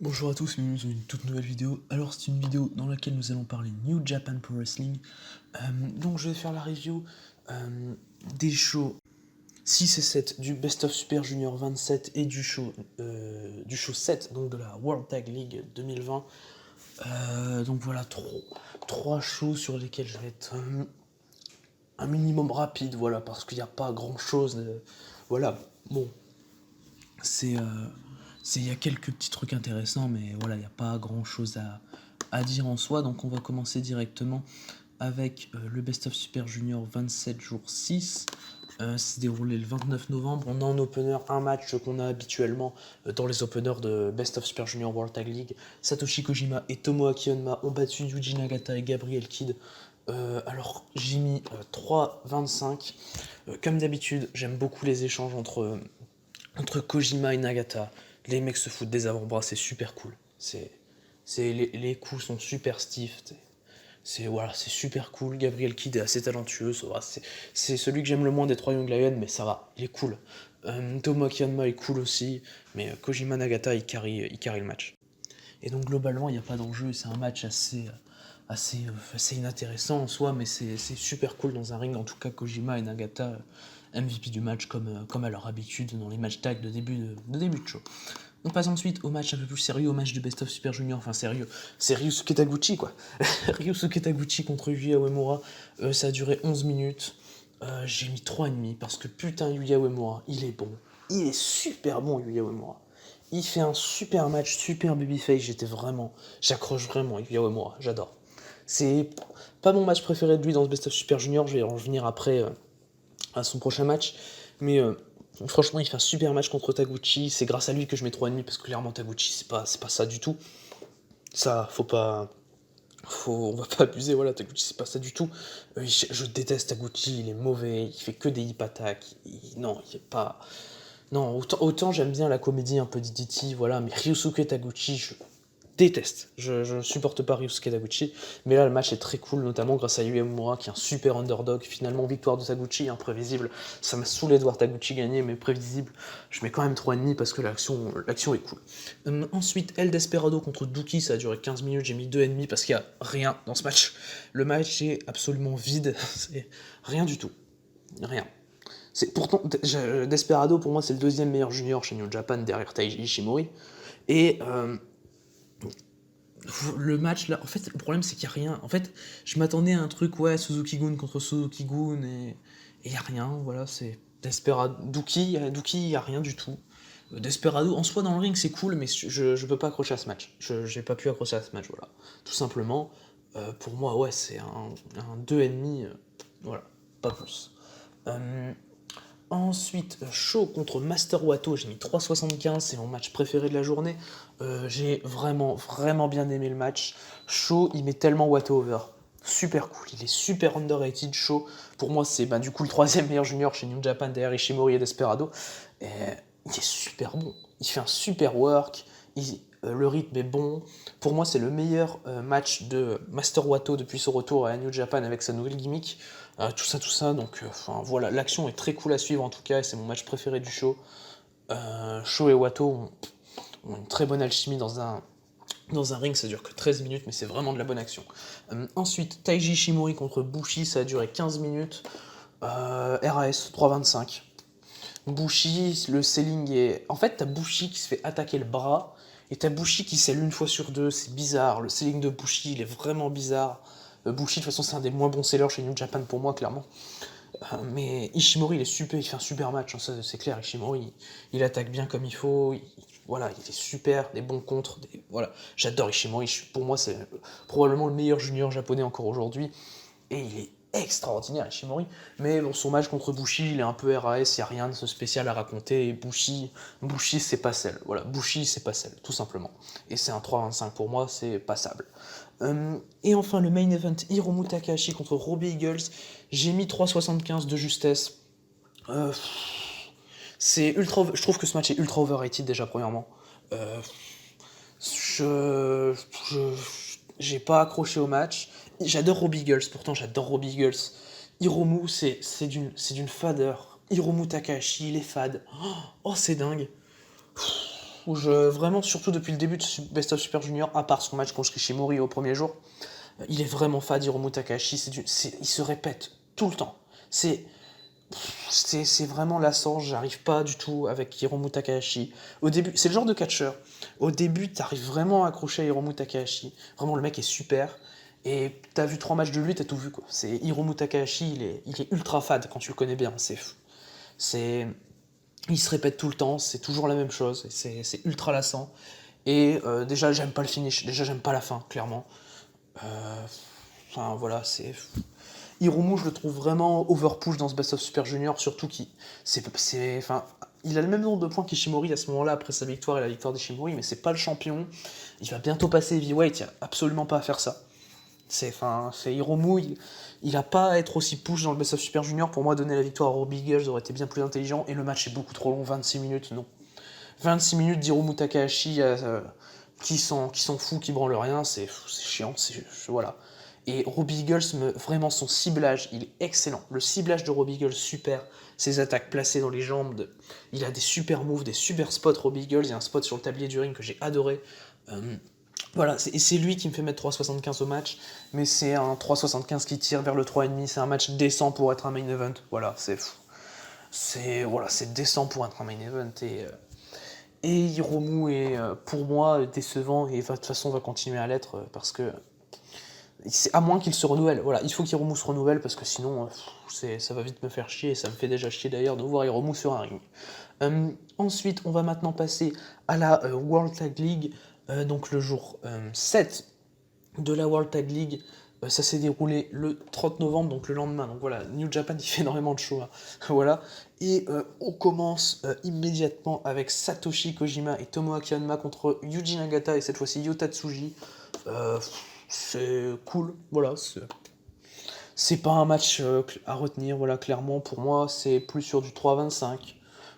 Bonjour à tous, bienvenue dans une toute nouvelle vidéo. Alors c'est une vidéo dans laquelle nous allons parler New Japan Pro Wrestling. Donc je vais faire la review des shows 6 et 7 du Best of Super Junior 27 et du show 7, donc de la World Tag League 2020. Donc voilà, trois shows sur lesquels je vais être un minimum rapide, voilà, parce qu'il n'y a pas grand chose. Voilà, bon, c'est il y a quelques petits trucs intéressants, mais voilà, il n'y a pas grand chose à dire en soi. Donc on va commencer directement avec le Best of Super Junior 27 jour 6. C'est déroulé le 29 novembre. On a en opener un match qu'on a habituellement dans les openers de Best of Super Junior World Tag League. Satoshi Kojima et Tomoaki Honma ont battu Yuji Nagata et Gabriel Kidd. Alors j'ai mis 3-25. Comme d'habitude, j'aime beaucoup les échanges entre Kojima et Nagata. Les mecs se foutent des avant-bras, c'est super cool. Les coups sont super stiff. C'est super cool. Gabriel Kidd est assez talentueux. C'est celui que j'aime le moins des trois Young Lions, mais ça va, il est cool. Tomoaki Honma est cool aussi, mais Kojima Nagata il carry le match. Et donc globalement, il n'y a pas d'enjeu, c'est un match assez inintéressant en soi, mais c'est super cool dans un ring. En tout cas, Kojima et Nagata, MVP du match, comme à leur habitude dans les matchs tag de début de show. On passe ensuite au match un peu plus sérieux, au match de Best of Super Junior, enfin sérieux, c'est Ryusuke Taguchi quoi. Ryusuke Taguchi contre Yuya Uemura, ça a duré 11 minutes, j'ai mis 3,5 parce que putain Yuya Uemura, il est bon, il est super bon Yuya Uemura. Il fait un super match, super babyface, j'accroche vraiment Yuya Uemura, j'adore. C'est pas mon match préféré de lui dans ce Best of Super Junior, je vais en revenir après à son prochain match, mais franchement, il fait un super match contre Taguchi. C'est grâce à lui que je mets 3,5 parce que clairement, Taguchi, c'est pas ça du tout. Ça, on va pas abuser, voilà, Taguchi, c'est pas ça du tout. Je déteste Taguchi, il est mauvais, il fait que des hip attacks. Non, il est pas. Non, autant j'aime bien la comédie un peu d'Iditi, voilà, mais Ryusuke Taguchi, je déteste. Je ne supporte pas Ryusuke Taguchi, mais là le match est très cool, notamment grâce à Yu Uemura qui est un super underdog. Finalement, victoire de Taguchi, imprévisible. Ça m'a saoulé de voir Taguchi gagner, mais prévisible. Je mets quand même 3,5 parce que l'action est cool. Ensuite, El Desperado contre Douki, ça a duré 15 minutes, j'ai mis 2,5 parce qu'il n'y a rien dans ce match. Le match est absolument vide, c'est rien du tout. Rien. Pourtant, Desperado pour moi c'est le deuxième meilleur junior chez New Japan derrière Taiji Ishimori. Et le match là, en fait, le problème c'est qu'il n'y a rien. En fait, je m'attendais à un truc, ouais, Suzuki-gun contre Suzuki-gun, et il n'y a rien, voilà, c'est Desperado. Douki, il n'y a rien du tout. Desperado, en soi, dans le ring, c'est cool, mais je peux pas accrocher à ce match. J'ai pas pu accrocher à ce match, voilà. Tout simplement, pour moi, ouais, c'est un 2,5, voilà, pas plus. Ensuite, Shaw contre Master Wato, j'ai mis 3,75, c'est mon match préféré de la journée. J'ai vraiment bien aimé le match. Shaw, il met tellement Wato over. Super cool, il est super underrated, Shaw. Pour moi, c'est du coup le troisième meilleur junior chez New Japan derrière Ishimori et Desperado. Et il est super bon. Il fait un super work. Le rythme est bon. Pour moi, c'est le meilleur match de Master Wato depuis son retour à New Japan avec sa nouvelle gimmick. Tout ça, donc voilà, l'action est très cool à suivre en tout cas, et c'est mon match préféré du show. Sho et Wato ont une très bonne alchimie dans un ring, ça dure que 13 minutes, mais c'est vraiment de la bonne action. Ensuite, Taiji Ishimori contre Bushi, ça a duré 15 minutes. RAS 3,25. Bushi, le selling est. En fait, t'as Bushi qui se fait attaquer le bras, et t'as Bushi qui scelle une fois sur deux, c'est bizarre. Le selling de Bushi, il est vraiment bizarre. Bushi, de toute façon, c'est un des moins bons sellers chez New Japan pour moi, clairement. Mais Ishimori, il est super, il fait un super match, hein, ça c'est clair. Ishimori, il attaque bien comme il faut. Voilà, il est super, des bons contres. Voilà, j'adore Ishimori. Pour moi, c'est probablement le meilleur junior japonais encore aujourd'hui. Et il est extraordinaire, Ishimori. Mais bon, son match contre Bushi, il est un peu RAS, il n'y a rien de spécial à raconter. Et Bushi c'est pas celle. Voilà, Bushi, c'est pas celle, tout simplement. Et c'est un 3,25 pour moi, c'est passable. Et enfin, le main event, Hiromu Takahashi contre Robbie Eagles. J'ai mis 3,75 de justesse. Je trouve que ce match est ultra overrated déjà, premièrement. Euh, je, je, j'ai pas accroché au match. J'adore Robbie Eagles, pourtant j'adore Robbie Eagles. Hiromu, c'est d'une fadeur. Hiromu Takahashi, il est fade. Oh, c'est dingue. Vraiment, surtout depuis le début de Best of Super Junior, à part son match contre Kishimori au premier jour, il est vraiment fade, Hiromu Takahashi, il se répète tout le temps. C'est vraiment lassant, j'arrive pas du tout avec Hiromu Takahashi. Au début, c'est le genre de catcheur. Au début, t'arrives vraiment à accrocher à Hiromu Takahashi. Vraiment, le mec est super. Et t'as vu 3 matchs de lui, t'as tout vu, quoi. C'est Hiromu Takahashi, il est ultra fade quand tu le connais bien. C'est, il se répète tout le temps, c'est toujours la même chose. C'est ultra lassant. Et déjà, j'aime pas le finish. Déjà, j'aime pas la fin, clairement. Enfin, voilà, c'est. Hiromu, je le trouve vraiment overpush dans ce Best of Super Junior, surtout enfin, il a le même nombre de points qu'Ishimori à ce moment-là, après sa victoire et la victoire d'Ishimori, mais c'est pas le champion. Il va bientôt passer heavyweight, il n'y a absolument pas à faire ça. C'est Hiromu, il a pas à être aussi push dans le Best of Super Junior. Pour moi, donner la victoire à Robbie Eagles aurait été bien plus intelligent, et le match est beaucoup trop long, 26 minutes, non. 26 minutes d'Hiromu Takahashi qui s'en fout, qui branle rien, c'est chiant, voilà. Et Robbie Eagles, vraiment son ciblage, il est excellent. Le ciblage de Robbie Eagles, super. Ses attaques placées dans les jambes, il a des super moves, des super spots Robbie Eagles. Il y a un spot sur le tablier du ring que j'ai adoré. Voilà, et c'est lui qui me fait mettre 3,75 au match, mais c'est un 3,75 qui tire vers le 3,5. C'est un match décent pour être un main event. Voilà, c'est décent pour être un main event. Et Hiromu est pour moi décevant et de toute façon va continuer à l'être parce que à moins qu'il se renouvelle. Voilà, il faut qu'Hiromu se renouvelle parce que sinon ça va vite me faire chier et ça me fait déjà chier d'ailleurs de voir Hiromu sur un ring. Ensuite, on va maintenant passer à la World Tag League, donc le jour 7 de la World Tag League. Ça s'est déroulé le 30 novembre, donc le lendemain. Donc voilà, New Japan, il fait énormément de shows. Hein. Voilà. Et on commence immédiatement avec Satoshi Kojima et Tomoaki Honma contre Yuji Nagata et cette fois-ci Yota Tsuji. C'est cool, voilà. C'est pas un match à retenir, voilà, clairement. Pour moi, c'est plus sur du 3-25.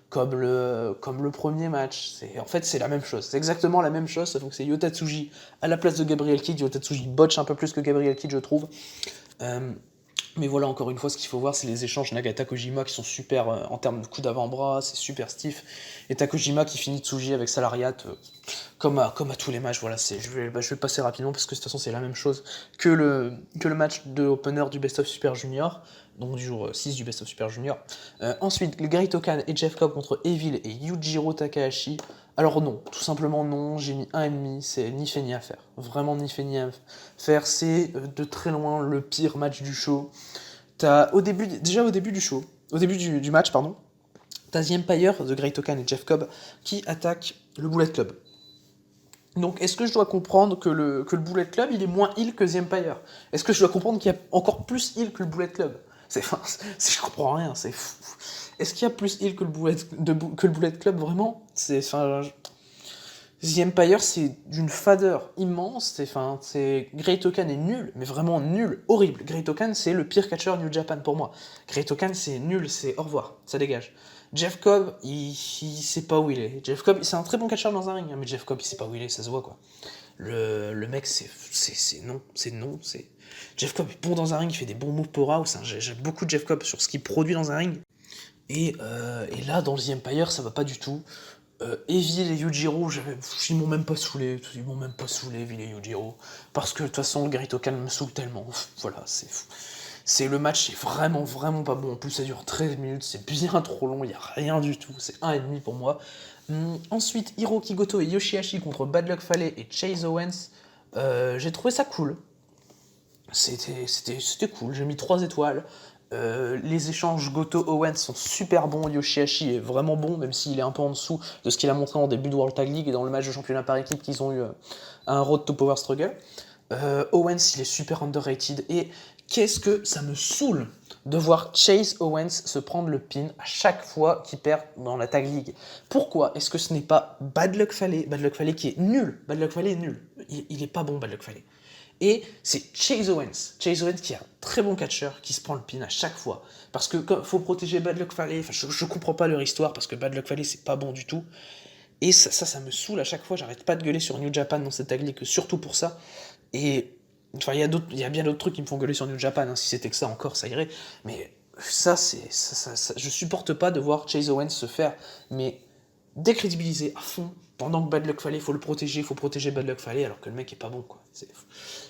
Comme le premier match. En fait, c'est la même chose. C'est exactement la même chose, sauf que c'est Yota Tsuji à la place de Gabriel Kidd. Yota Tsuji botche un peu plus que Gabriel Kidd, je trouve. Mais voilà, encore une fois, ce qu'il faut voir, c'est les échanges Nagata-Kojima qui sont super en termes de coups d'avant-bras, c'est super stiff. Et Takojima qui finit Tsuji avec sa lariat, comme à tous les matchs. Voilà, je vais passer rapidement parce que de toute façon, c'est la même chose que le match de opener du Best of Super Junior, donc du jour 6 du Best of Super Junior. Ensuite, le Great Okan et Jeff Cobb contre Evil et Yujiro Takahashi. Alors non, tout simplement non, j'ai mis 1,5, c'est ni fait ni à faire. Vraiment ni fait ni à faire, c'est de très loin le pire match du show. Au début du show, au début du match, pardon, t'as The Empire, The Great Okan et Jeff Cobb qui attaquent le Bullet Club. Donc est-ce que je dois comprendre que le Bullet Club, il est moins heal que The Empire? Est-ce que je dois comprendre qu'il y a encore plus heal que le Bullet Club? Je comprends rien, c'est fou. Est-ce qu'il y a plus heal que le Bullet Club, vraiment? The Empire, c'est d'une fadeur immense. Great Okan est nul, mais vraiment nul, horrible. Great Okan, c'est le pire catcheur New Japan pour moi. Great Okan, c'est nul, c'est au revoir, ça dégage. Jeff Cobb, il sait pas où il est. Jeff Cobb, c'est un très bon catcheur dans un ring, hein, mais Jeff Cobb, il sait pas où il est, ça se voit, quoi. Le mec, c'est non. Jeff Cobb est bon dans un ring, il fait des bons moves pour house. Hein. J'aime beaucoup Jeff Cobb sur ce qu'il produit dans un ring. Et là, dans The Empire, ça va pas du tout. Evil et Yujiro, ils m'ont même pas saoulé, Evil et Yujiro, parce que de toute façon, le Great Okan me saoule tellement. Voilà, le match est vraiment, vraiment pas bon. En plus, ça dure 13 minutes, c'est bien trop long, il y a rien du tout. C'est 1,5 pour moi. Ensuite, Hiroki Goto et Yoshihashi contre Bad Luck Fale et Chase Owens. J'ai trouvé ça cool. C'était cool, j'ai mis 3 étoiles. Les échanges Goto-Owens sont super bons. Yoshihashi est vraiment bon, même s'il est un peu en dessous de ce qu'il a montré en début de World Tag League et dans le match de championnat par équipe qu'ils ont eu un Road to Power Struggle. Owens, il est super underrated. Et qu'est-ce que ça me saoule de voir Chase Owens se prendre le pin à chaque fois qu'il perd dans la Tag League. Pourquoi est-ce que ce n'est pas Bad Luck Fale qui est nul. Bad Luck Fale est nul. Il est pas bon, Bad Luck Fale. Et c'est Chase Owens qui est un très bon catcheur, qui se prend le pin à chaque fois. Parce que faut protéger Bad Luck Fale, je comprends pas leur histoire, parce que Bad Luck Fale, c'est pas bon du tout. Et ça me saoule à chaque fois, j'arrête pas de gueuler sur New Japan dans cette tag league, surtout pour ça. Et enfin, il y a bien d'autres trucs qui me font gueuler sur New Japan, hein. Si c'était que ça encore, ça irait. Mais ça, je supporte pas de voir Chase Owens se faire, mais décrédibilisé à fond. Pendant que Bad Luck Fale, il faut le protéger, il faut protéger Bad Luck Fale, alors que le mec est pas bon, quoi.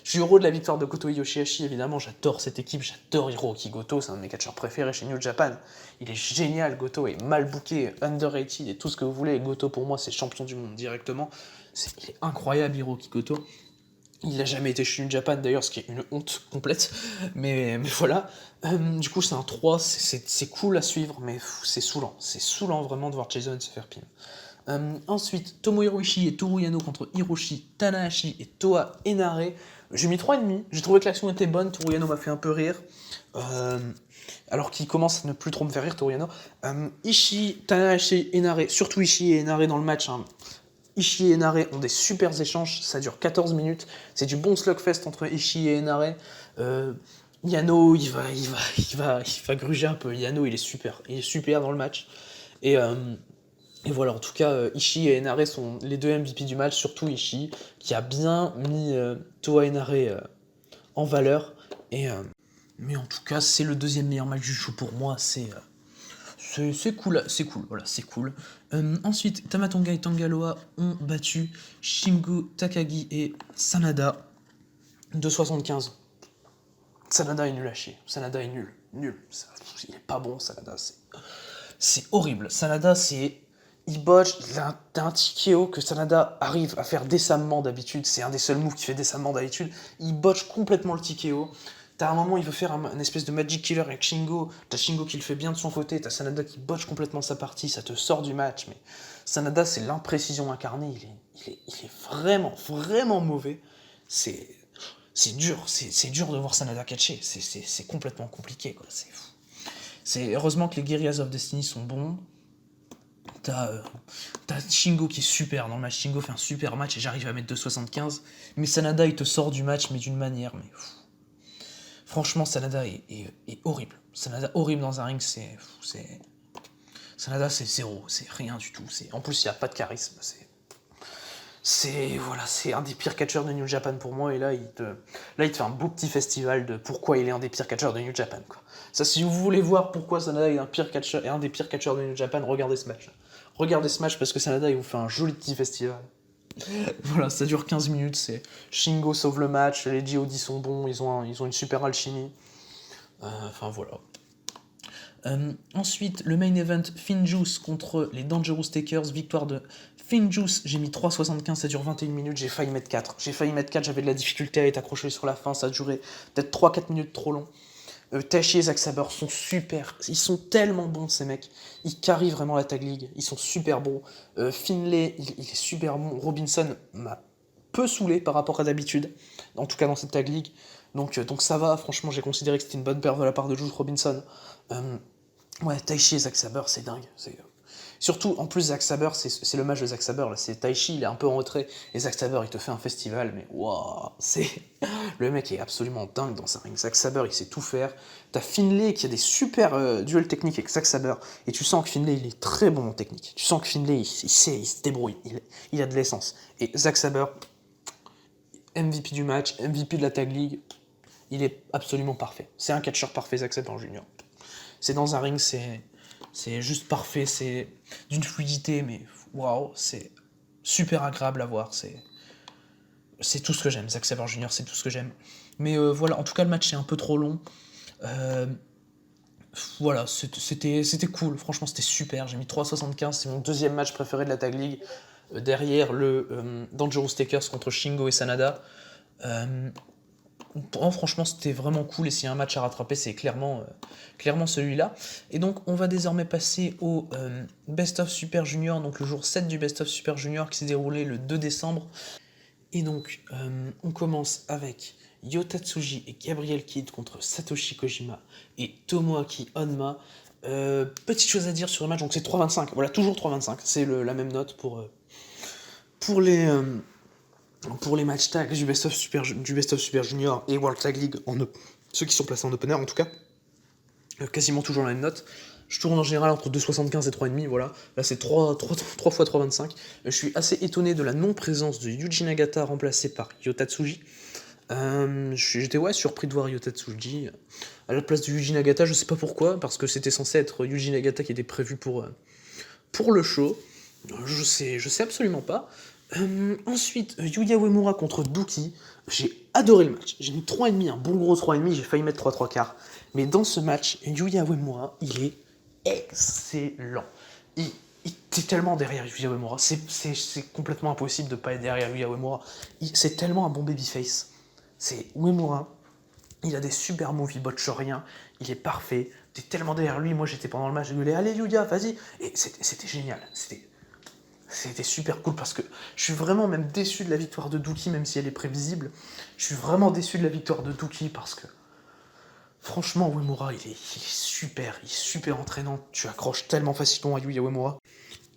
Je suis heureux de la victoire de Goto Yoshihashi, évidemment, j'adore cette équipe, j'adore Hiroki Goto, c'est un de mes catcheurs préférés chez New Japan. Il est génial, Goto est mal booké, underrated et tout ce que vous voulez. Et Goto, pour moi, c'est champion du monde directement. Il est incroyable, Hiroki Goto. Il n'a jamais été chez New Japan d'ailleurs, ce qui est une honte complète, mais voilà. Du coup, c'est un 3, c'est cool à suivre, mais c'est saoulant vraiment de voir Jason se faire pin. Ensuite, Tomohiro Ishii et Toru Yano contre Hiroshi Tanahashi et Toa Henare. J'ai mis 3,5, j'ai trouvé que l'action était bonne, Toru Yano m'a fait un peu rire, alors qu'il commence à ne plus trop me faire rire, Toru Yano. Ishii, Tanahashi, Henare, surtout Ishii et Henare dans le match, hein. Ishii et Henare ont des super échanges, ça dure 14 minutes, c'est du bon slugfest entre Ishii et Henare. Yano, il va gruger un peu. Yano, il est super dans le match. Et voilà, en tout cas, Ishii et Henare sont les deux MVP du match, surtout Ishii, qui a bien mis Toa Henare en valeur. Mais en tout cas, c'est le deuxième meilleur match du show pour moi, c'est cool, voilà, c'est cool. Ensuite, Tamatonga et Tangaloa ont battu Shingo Takagi et Sanada de 75. Sanada est nul à chier, Sanada est nul. Il est pas bon, Sanada, c'est horrible. Sanada, il botche, il a un TKO que Sanada arrive à faire décemment d'habitude, c'est un des seuls moves qui fait décemment d'habitude, il botche complètement le TKO. T'as un moment, il veut faire un espèce de Magic Killer avec Shingo, t'as Shingo qui le fait bien de son côté, t'as Sanada qui botche complètement sa partie, ça te sort du match, mais Sanada, c'est l'imprécision incarnée, il est vraiment, vraiment mauvais. C'est dur de voir Sanada catcher, c'est complètement compliqué, quoi, c'est fou. Heureusement que les Guerrillas of Destiny sont bons. T'as Shingo qui est super dans le match. Shingo fait un super match et j'arrive à mettre 2,75. Mais Sanada, il te sort du match, mais d'une manière. Mais franchement, Sanada est horrible. Sanada horrible dans un ring, Sanada, c'est zéro. C'est rien du tout. En plus, il n'y a pas de charisme. C'est un des pires catcheurs de New Japan pour moi. Et là, il te fait un beau petit festival de pourquoi il est un des pires catcheurs de New Japan, quoi. Ça, si vous voulez voir pourquoi Sanada est un des pires catcheurs de New Japan, regardez ce match. Regardez ce match parce que Sanada, il vous fait un joli petit festival. Voilà, ça dure 15 minutes, c'est Shingo sauve le match, les GOD sont bons, ils ont une super alchimie. Enfin voilà. Ensuite, le main event, Finjuice contre les Dangerous Takers, victoire de Finjuice, j'ai mis 3,75, ça dure 21 minutes, j'ai failli mettre 4. J'avais de la difficulté à être accroché sur la fin, ça a duré peut-être 3-4 minutes trop long. Taichi et Zack Sabre sont super, ils sont tellement bons ces mecs, ils carrient vraiment la tag league, ils sont super bons. Finlay, il est super bon, Robinson m'a peu saoulé par rapport à d'habitude, en tout cas dans cette tag league, donc ça va, franchement j'ai considéré que c'était une bonne perte de la part de Juice Robinson. Ouais, Taichi et Zack Sabre, c'est dingue, surtout, en plus, Zack Sabre, c'est le match de Zack Sabre, là, c'est Taichi, il est un peu en retrait, et Zack Sabre, il te fait un festival, mais waouh, le mec est absolument dingue dans sa ring. Zack Sabre, il sait tout faire. T'as Finlay qui a des super duels techniques avec Zack Sabre, et tu sens que Finlay, il est très bon en technique. Tu sens que Finlay, il se débrouille, il a de l'essence. Et Zack Sabre, MVP du match, MVP de la Tag League, il est absolument parfait. C'est un catcheur parfait, Zack Sabre Junior. C'est dans un ring, c'est juste parfait, c'est d'une fluidité, mais waouh, c'est super agréable à voir, c'est tout ce que j'aime. Zack Sabre Jr., c'est tout ce que j'aime. Mais voilà, en tout cas, le match est un peu trop long. Voilà, c'était cool, franchement, c'était super. J'ai mis 3,75, c'est mon deuxième match préféré de la Tag League, derrière le Dangerous Takers contre Shingo et Sanada. Franchement, c'était vraiment cool, et s'il y a un match à rattraper, c'est clairement celui-là. Et donc, on va désormais passer au Best of Super Junior, donc le jour 7 du Best of Super Junior qui s'est déroulé le 2 décembre. Et donc, on commence avec Yota Tsuji et Gabriel Kidd contre Satoshi Kojima et Tomoaki Honma. Petite chose à dire sur le match, donc c'est 3,25, voilà, toujours 3,25, c'est la même note pour les matchs tag du Best of Super Junior et World Tag League, ceux qui sont placés en opener en tout cas, quasiment toujours la même note. Je tourne en général entre 2,75 et 3,5, voilà. Là c'est 3 fois 3,25. Je suis assez étonné de la non-présence de Yuji Nagata remplacé par Yota Tsuji. J'étais surpris de voir Yota Tsuji à la place de Yuji Nagata, je sais pas pourquoi, parce que c'était censé être Yuji Nagata qui était prévu pour le show. Je sais absolument pas. Ensuite, Yuya Uemura contre Douki. J'ai adoré le match. J'ai mis 3,5, un bon gros 3,5, j'ai failli mettre 3 quarts. Mais dans ce match, Yuya Uemura, il est excellent. Il était tellement derrière Yuya Uemura. C'est complètement impossible de pas être derrière Yuya Uemura. C'est tellement un bon babyface. C'est Uemura. Il a des super moves, il botche rien, il est parfait. T'es tellement derrière lui, moi j'étais pendant le match, je lui ai dit allez Yuya, vas-y. Et c'était génial. C'était super cool parce que je suis vraiment même déçu de la victoire de Douki, même si elle est prévisible. Je suis vraiment déçu de la victoire de Douki parce que franchement, Uemura, il est super, il est super entraînant. Tu accroches tellement facilement à Yuya Uemura.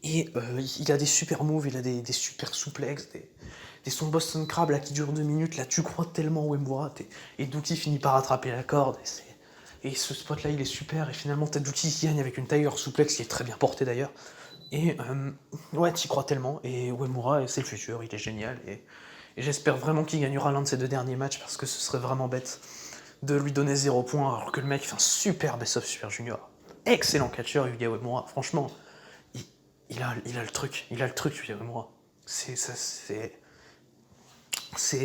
Et il a des super moves, il a des super souplexes, des sons Boston Crab là, qui durent 2 minutes. Là, tu crois tellement au Uemura. Et Douki finit par attraper la corde. Et ce spot là, il est super. Et finalement, t'as Douki qui gagne avec une Tiger Suplex qui est très bien portée d'ailleurs. Et ouais, t'y crois tellement. Et Uemura, c'est le futur, il est génial. Et j'espère vraiment qu'il gagnera l'un de ces 2 derniers matchs parce que ce serait vraiment bête de lui donner 0 points alors que le mec fait un super Best of Super Junior. Excellent catcheur, Yuya Uemura. Franchement, il a le truc. Il a le truc, Yuya Uemura. C'est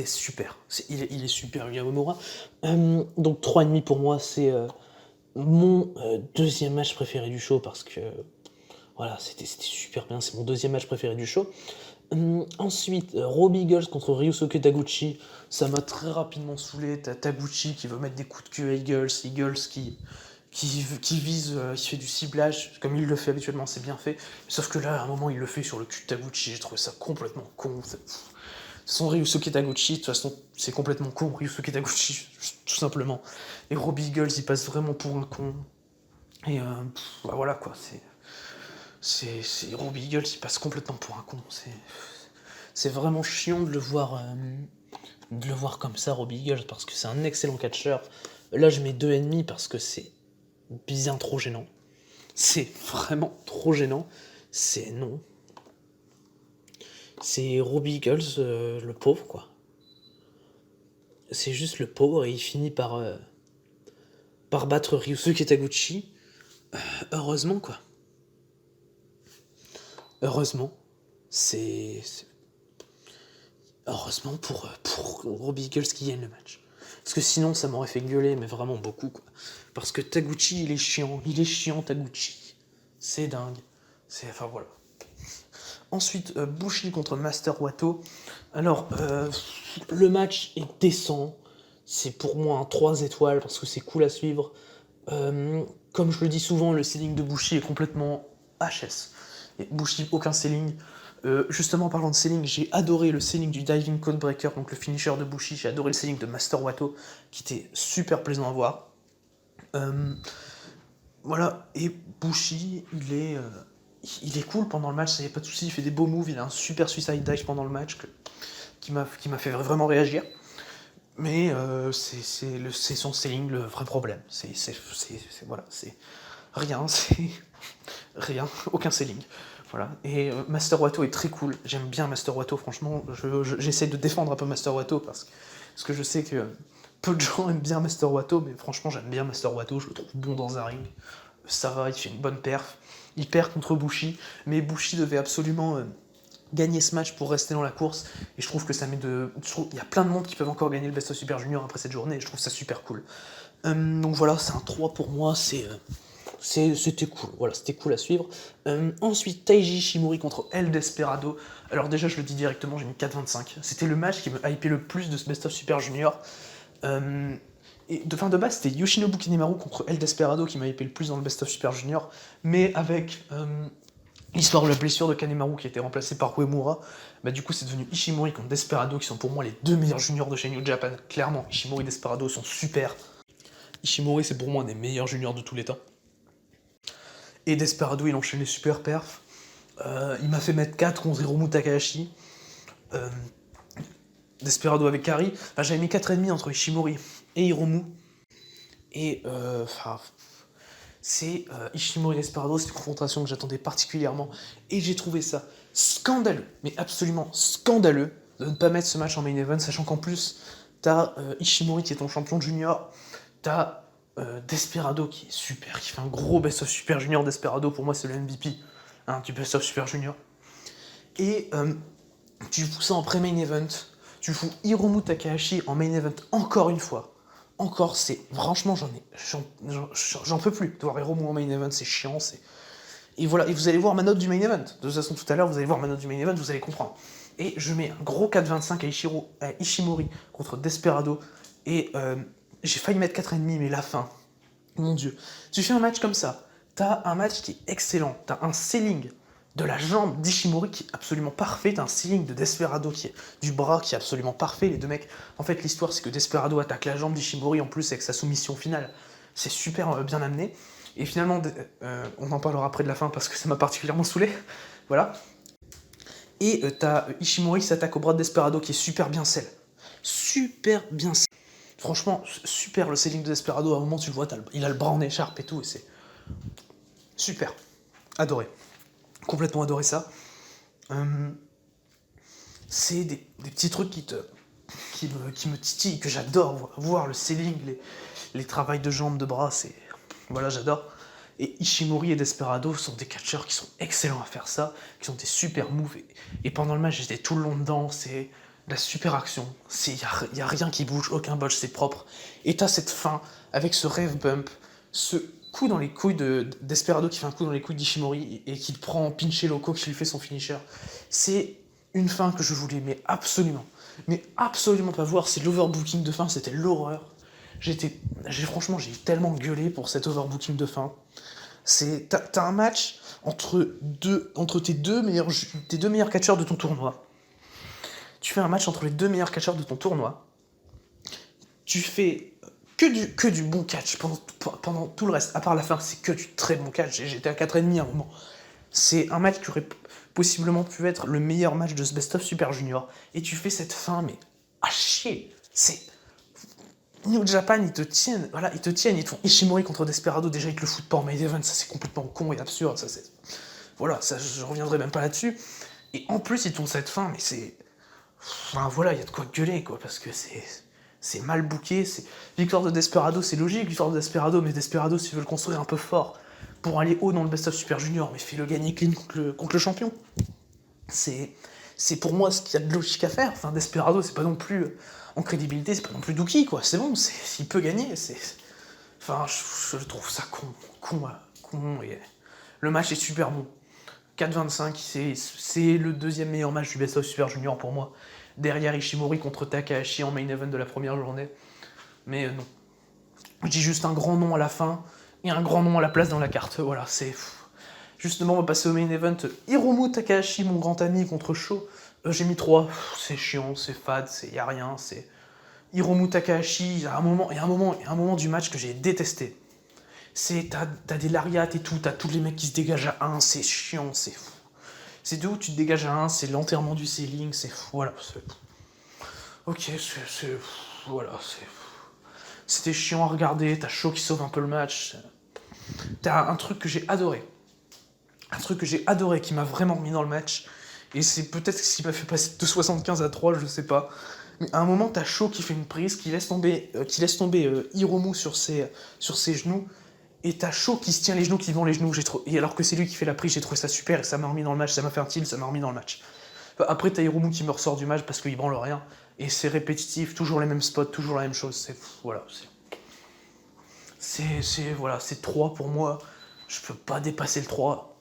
super. Il est super, Yuya Uemura. Donc 3,5 pour moi, c'est mon deuxième match préféré du show parce que voilà, c'était super bien. C'est mon deuxième match préféré du show. Ensuite, Robbie Eagles contre Ryusuke Taguchi, ça m'a très rapidement saoulé. T'as Taguchi qui veut mettre des coups de queue à Eagles qui vise, il fait du ciblage, comme il le fait habituellement, c'est bien fait. Sauf que là, à un moment, il le fait sur le cul de Taguchi, j'ai trouvé ça complètement con. Son Ryusuke Taguchi, de toute façon, c'est complètement con, Ryusuke Taguchi, tout simplement. Et Robbie Eagles, il passe vraiment pour un con. Et bah voilà quoi, c'est Robbie Eagles, il passe complètement pour un con. C'est vraiment chiant de le voir comme ça, Robbie Eagles, parce que c'est un excellent catcheur. Là, je mets 2,5 parce que c'est bien trop gênant. C'est vraiment trop gênant. C'est non. C'est Robbie Eagles, le pauvre, quoi. C'est juste le pauvre et il finit par battre Ryusuke Taguchi. Heureusement, quoi. Heureusement. C'est heureusement pour Robbie Eagles qui gagne le match. Parce que sinon, ça m'aurait fait gueuler, mais vraiment beaucoup, quoi. Parce que Taguchi, il est chiant, Taguchi. C'est dingue. Enfin, voilà. Ensuite, Bushi contre Master Wato. Alors, le match est décent. C'est pour moi un 3 étoiles, parce que c'est cool à suivre. Comme je le dis souvent, le selling de Bushi est complètement HS. Et Bushi, aucun selling. Justement, en parlant de selling, j'ai adoré le selling du Diving Codebreaker, donc le finisher de Bushi. J'ai adoré le selling de Master Wato, qui était super plaisant à voir. Voilà, et Bushi, il est cool pendant le match, ça y a pas de souci, il fait des beaux moves, il a un super suicide dive pendant le match qui m'a fait vraiment réagir. Mais c'est son selling le vrai problème. Voilà, c'est rien, c'est rien, aucun selling. Voilà. Et Master Wato est très cool. J'aime bien Master Wato, franchement. J'essaie de défendre un peu Master Wato parce que je sais que peu de gens aiment bien Master Wato, mais franchement, j'aime bien Master Wato. Je le trouve bon dans un ring. Ça va, il fait une bonne perf. Il perd contre Bushi, mais Bushi devait absolument gagner ce match pour rester dans la course. Et je trouve que ça met de. Il y a plein de monde qui peuvent encore gagner le Best of Super Junior après cette journée. Et je trouve ça super cool. Donc voilà, c'est un 3 pour moi. C'était cool, voilà, c'était cool à suivre. Ensuite, Taiji Ishimori contre El Desperado. Alors déjà, je le dis directement, j'ai mis 4,25. C'était le match qui me hypait le plus de ce Best of Super Junior. Et de base, c'était Yoshinobu Kanemaru contre El Desperado qui m'a hypé le plus dans le Best of Super Junior. Mais avec l'histoire de la blessure de Kanemaru qui a été remplacée par Uemura, bah du coup c'est devenu Ishimori contre Desperado qui sont pour moi les 2 meilleurs juniors de chez New Japan. Clairement, Ishimori et Desperado sont super. Ishimori c'est pour moi un des meilleurs juniors de tous les temps. Et Desperado, il enchaîne les super perfs. Il m'a fait mettre 4 contre Hiromu Takahashi. Desperado avec Kari. Enfin, j'avais mis 4,5 entre Ishimori et Hiromu. Et c'est Ishimori et Desperado, c'est une confrontation que j'attendais particulièrement. Et j'ai trouvé ça scandaleux, mais absolument scandaleux, de ne pas mettre ce match en main event, sachant qu'en plus, t'as Ishimori qui est ton champion junior, t'as Desperado qui est super, qui fait un gros Best of Super Junior. Desperado, pour moi, c'est le MVP du Best of Super Junior. Et tu fous ça en pré-main event, tu fous Hiromu Takahashi en main event encore une fois. Encore, c'est... Franchement, j'en peux plus. De voir Hiromu en main event, c'est chiant, c'est... Et voilà, et vous allez voir ma note du main event. De toute façon, tout à l'heure, vous allez voir ma note du main event, vous allez comprendre. Et je mets un gros 4-25 à Ishimori contre Desperado. Et j'ai failli mettre 4,5, mais la fin, mon Dieu. Tu fais un match comme ça, t'as un match qui est excellent, t'as un selling de la jambe d'Ishimori qui est absolument parfait, t'as un selling de Desperado qui est du bras qui est absolument parfait. Les deux mecs, en fait, l'histoire, c'est que Desperado attaque la jambe d'Ishimori en plus avec sa soumission finale. C'est super bien amené. Et finalement, on en parlera après de la fin parce que ça m'a particulièrement saoulé. Voilà. Et t'as Ishimori qui s'attaque au bras de Desperado qui est super bien sell. Super bien sell. Franchement, super le selling de Desperado. À un moment, tu le vois, il a le bras en écharpe et tout. Et c'est super. Adoré. Complètement adoré ça. C'est des petits trucs qui me titillent, que j'adore voir le selling, les travails de jambes, de bras, c'est... Voilà, j'adore. Et Ishimori et Desperado sont des catcheurs qui sont excellents à faire ça, qui ont des super moves. Et pendant le match, j'étais tout le long dedans, c'est de la super action. Il y a rien qui bouge, aucun botch, c'est propre. Et t'as cette fin, avec ce rêve bump, ce coup dans les couilles de Desperado qui fait un coup dans les couilles d'Ishimori et qui le prend en pinche loco, qui lui fait son finisher. C'est une fin que je voulais, mais absolument pas voir. C'est l'overbooking de fin, c'était l'horreur. Franchement, j'ai tellement gueulé pour cet overbooking de fin. T'as un match entre tes deux meilleurs catcheurs de ton tournoi. Tu fais un match entre les deux meilleurs catcheurs de ton tournoi. Tu fais que du bon catch pendant tout le reste. À part la fin, c'est que du très bon catch. J'étais à 4,5 à un moment. C'est un match qui aurait possiblement pu être le meilleur match de ce Best of Super Junior. Et tu fais cette fin, mais à chier. C'est... New Japan, ils te tiennent, ils te font Ishimori contre Desperado, déjà ils te le foutent pas en main event, ça c'est complètement con et absurde, ça c'est... Voilà, ça je reviendrai même pas là-dessus. Et en plus ils te font cette fin, mais c'est... Enfin voilà, il y a de quoi gueuler quoi, parce que c'est mal booké, c'est... Victoire de Desperado, c'est logique, victoire de Desperado, mais Desperado s'ils veulent construire un peu fort pour aller haut dans le Best of Super Junior, mais fais-le gagner clean contre le champion. C'est pour moi ce qu'il y a de logique à faire, enfin Desperado c'est pas non plus... En crédibilité, c'est pas non plus Dookie, quoi. C'est bon, s'il peut gagner, c'est... Enfin, je trouve ça con, et... Le match est super bon. 4-25, c'est le deuxième meilleur match du Best of Super Junior pour moi. Derrière Ishimori contre Takahashi en main event de la première journée. Mais non. Je dis juste un grand nom à la fin, et un grand nom à la place dans la carte. Voilà, c'est... Justement, on va passer au main event. Hiromu Takahashi, mon grand ami, contre Sho. J'ai mis 3, c'est chiant, c'est fade, y a rien, c'est... Hiromu Takahashi, il y a un moment du match que j'ai détesté. T'as des lariats et tout, t'as tous les mecs qui se dégagent à 1, c'est chiant, c'est fou. C'est de où tu te dégages à 1, c'est l'enterrement du ceiling, c'est fou, voilà. Ok, voilà, c'était chiant à regarder, t'as Sho qui sauve un peu le match. T'as un truc que j'ai adoré. Un truc que j'ai adoré, qui m'a vraiment mis dans le match. Et c'est peut-être ce qui m'a fait passer de 75 à 3, je sais pas. Mais à un moment, t'as Sho qui fait une prise, qui laisse tomber Hiromu sur ses genoux. Et t'as Sho qui se tient les genoux, qui vend les genoux. Et alors que c'est lui qui fait la prise, j'ai trouvé ça super. Et ça m'a remis dans le match, ça m'a fait un tilt, ça m'a remis dans le match. Enfin, après, t'as Hiromu qui me ressort du match parce qu'il branle rien. Et c'est répétitif, toujours les mêmes spots, toujours la même chose. Voilà, voilà, c'est 3 pour moi. Je peux pas dépasser le 3.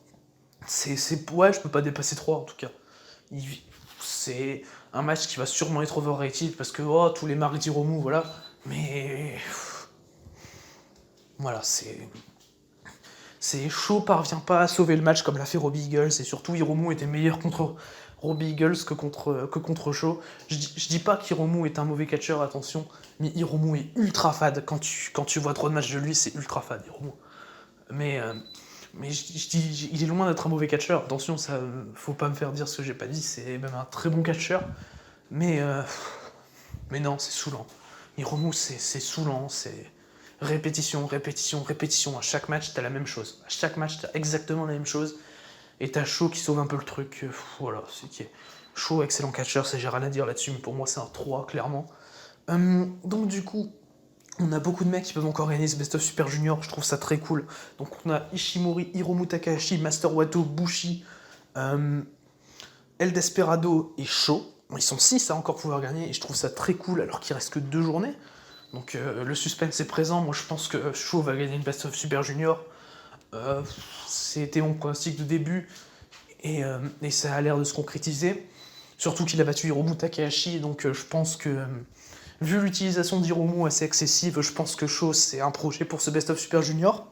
Ouais, je peux pas dépasser 3 en tout cas. C'est un match qui va sûrement être overrated parce que tous les marques d'Hiromu, voilà. Mais voilà, c'est Sho parvient pas à sauver le match comme l'a fait Robbie Eagles, et surtout Hiromu était meilleur contre Robbie Eagles que contre Sho. Je dis pas qu'Hiromu est un mauvais catcheur, attention, mais Hiromu est ultra fade. Quand tu vois trop de matchs de lui, c'est ultra fade, Hiromu. Mais je dis, il est loin d'être un mauvais catcheur. Attention, ça, faut pas me faire dire ce que j'ai pas dit, c'est même un très bon catcheur. Mais non, c'est saoulant. Hiromu, c'est saoulant, c'est répétition. À chaque match, t'as la même chose. À chaque match, t'as exactement la même chose. Et t'as Sho qui sauve un peu le truc. Voilà, c'est qui est Sho, excellent catcheur, j'ai rien à dire là-dessus, mais pour moi, c'est un 3, clairement. Donc, du coup, on a beaucoup de mecs qui peuvent encore gagner ce Best of Super Junior, je trouve ça très cool. Donc on a Ishimori, Hiromu Takahashi, Master Wato, Bushi, El Desperado et Sho. Ils sont 6 à encore pouvoir gagner, et je trouve ça très cool alors qu'il reste que 2 journées. Donc le suspense est présent. Moi je pense que Sho va gagner une Best of Super Junior. C'était mon pronostic de début, et ça a l'air de se concrétiser. Surtout qu'il a battu Hiromu Takahashi, donc je pense que, vu l'utilisation d'Hiromu assez excessive, je pense que Sho c'est un projet pour ce Best of Super Junior.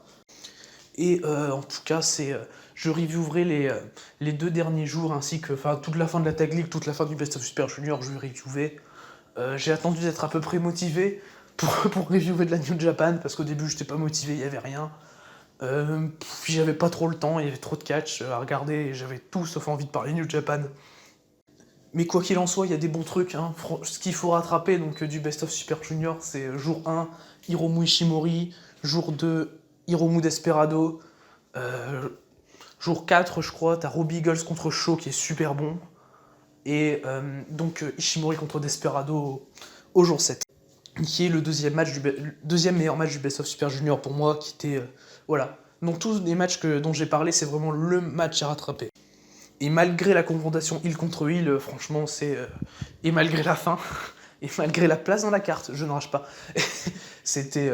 Et en tout cas, je reviewerai les 2 derniers jours, ainsi que toute la fin de la Tag League, toute la fin du Best of Super Junior, je vais reviewer. J'ai attendu d'être à peu près motivé pour reviewer de la New Japan, parce qu'au début j'étais pas motivé, il y avait rien. Puis j'avais pas trop le temps, il y avait trop de catch à regarder, et j'avais tout sauf envie de parler New Japan. Mais quoi qu'il en soit, il y a des bons trucs, hein. Ce qu'il faut rattraper donc, du Best of Super Junior, c'est jour 1, Hiromu Ishimori, jour 2, Hiromu Desperado, jour 4, je crois, t'as Robbie Eagles contre Sho qui est super bon, et donc Ishimori contre Desperado au jour 7, qui est le deuxième meilleur match du Best of Super Junior pour moi, qui était... voilà. Donc tous les matchs dont j'ai parlé, c'est vraiment le match à rattraper. Et malgré la confrontation heel contre heel, franchement, et malgré la fin, et malgré la place dans la carte, je ne rage pas, c'était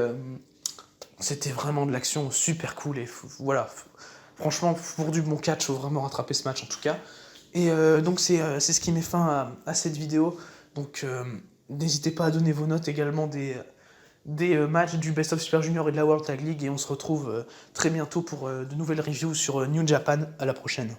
vraiment de l'action super cool, et voilà. Franchement, pour du bon catch, faut vraiment rattraper ce match en tout cas. Et donc c'est ce qui met fin à cette vidéo. Donc n'hésitez pas à donner vos notes également des matchs du Best of Super Junior et de la World Tag League, et on se retrouve très bientôt pour de nouvelles reviews sur New Japan. À la prochaine.